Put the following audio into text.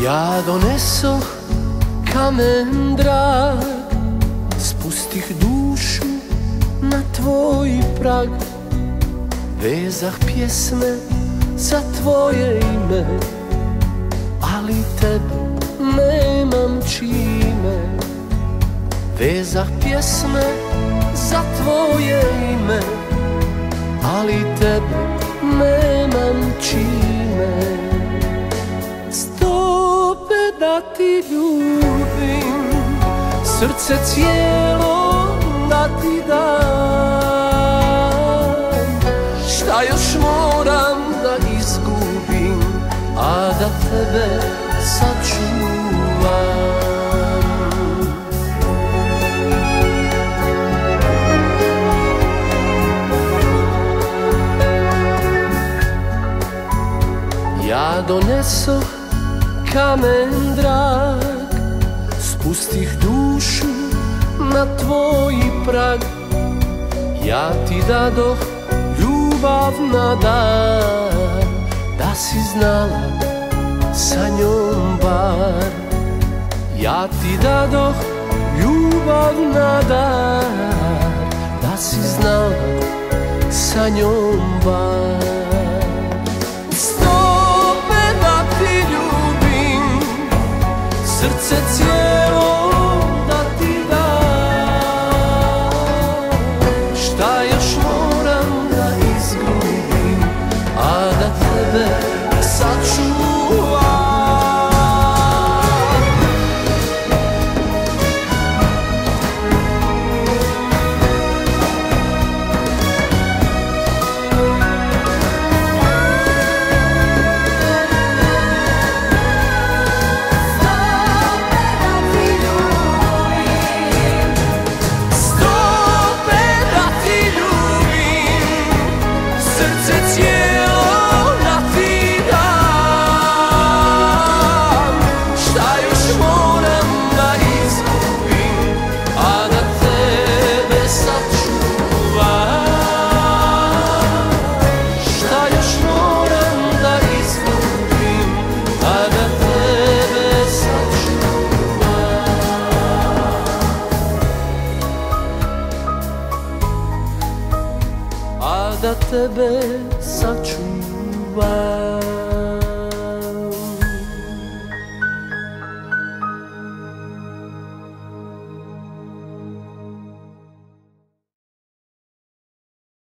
Ja donesoh kamen drag, spustih dušu na tvoj prag, vezah pjesme za tvoje ime, ali tebe nemam čime. Vezah pjesme za tvoje ime, ali tebe nemam čime. Stope da ti ljubim, srce cijelo da ti dam. Šta još moram da izgubim, a da tebe sačuvam? Ja donesoh kamen drag, spustih dušu na tvoj prag. Ja ti dadoh ljubav na dar, da si znala sa njom bar. Ja ti dadoh ljubav na dar, da si znala sa njom bar. Srce cijelo da ti dam, šta još moram da izgubim, a da tebe sačuvam? Da tebe sačuvam.